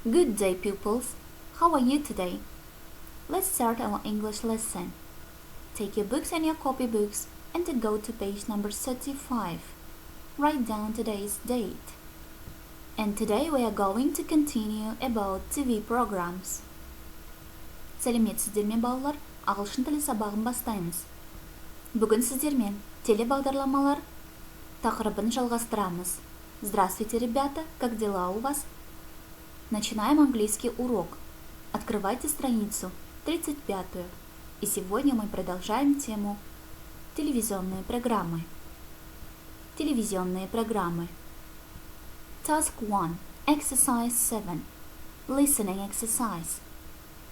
Good day, pupils. How are you today? Let's start our English lesson. Take your books and your copybooks and to go to page number 35. Write down today's date. And today we are going to continue about TV programs. Сәлеметсіздер ме, балалар? Ағылшын тілі сабағын бастаймыз. Бүгін сіздермен телебағдарламалар тақырыбын жалғастырамыз. Здравствуйте, ребята, как дела у вас? Начинаем английский урок. Открывайте страницу 35. И сегодня мы продолжаем тему телевизионные программы. Телевизионные программы. Task 1. Exercise 7. Listening exercise.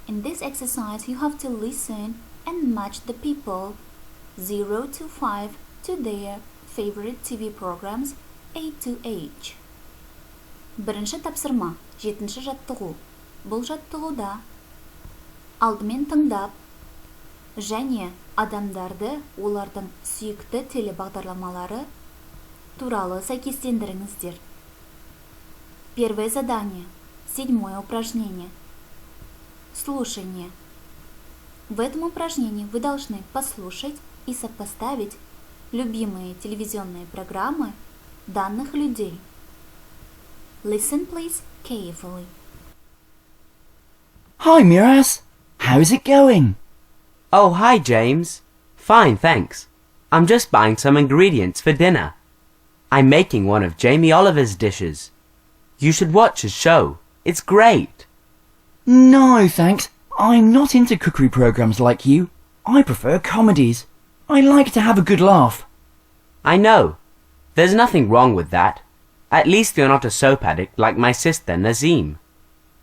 In this exercise, you have to listen and match the people 0 to 5 to their favorite TV programs A to H. Бірінші тапсырма, 7-ші жаттығу. Бұл жаттығуда алдымен тыңдап және адамдарды олардың сүйікті телебағдарламалары туралы сәйкестендіріңіздер. Первое задание. 7-е упражнение. Слушание. В этом упражнении вы должны послушать и сопоставить любимые телевизионные программы данных людей. Listen, please, carefully. Hi, Miraz. How's it going? Oh, hi, James. Fine, thanks. I'm just buying some ingredients for dinner. I'm making one of Jamie Oliver's dishes. You should watch his show. It's great. No, thanks. I'm not into cookery programs like you. I prefer comedies. I like to have a good laugh. I know. There's nothing wrong with that. At least you're not a soap addict like my sister Nazim.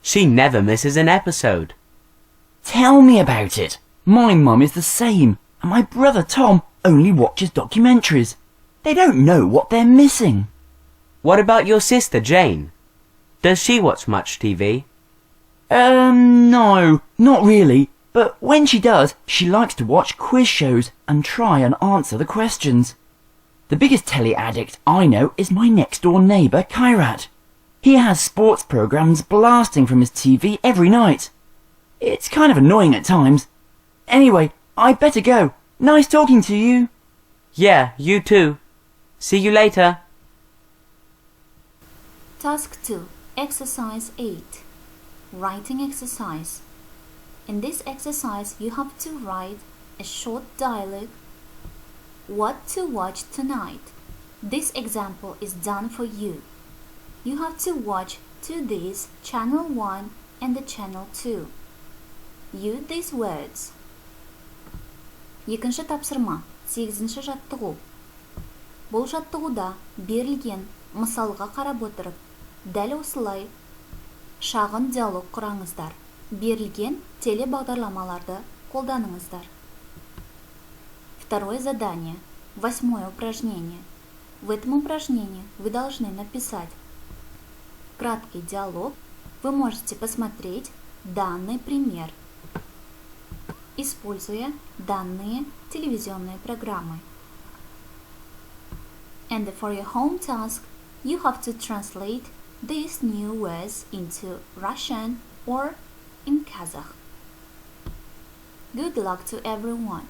She never misses an episode. Tell me about it. My mum is the same, and my brother Tom only watches documentaries. They don't know what they're missing. What about your sister Jane? Does she watch much TV? No, not really. But when she does, she likes to watch quiz shows and try and answer the questions. The biggest telly addict I know is my next door neighbour, Kairat. He has sports programs blasting from his TV every night. It's kind of annoying at times. Anyway, I'd better go. Nice talking to you. Yeah, you too. See you later. Task 2. Exercise 8. Writing exercise. In this exercise, you have to write a short dialogue. What to watch tonight. This example is done for you. You have to watch to this channel 1 and the channel 2. Use these words. Екінші тапсырма, 8-ші жаттығу. Бұл жаттығуда берілген мысалға қарап отырып, дәл осылай шағын диалог құраңыздар. Берілген телебағдарламаларды қолданыңыздар. Второе задание. 8-е упражнение. В этом упражнении вы должны написать краткий диалог. Вы можете посмотреть данный пример, используя данные телевизионные программы. And for your home task, you have to translate these new words into Russian or in Kazakh. Good luck to everyone!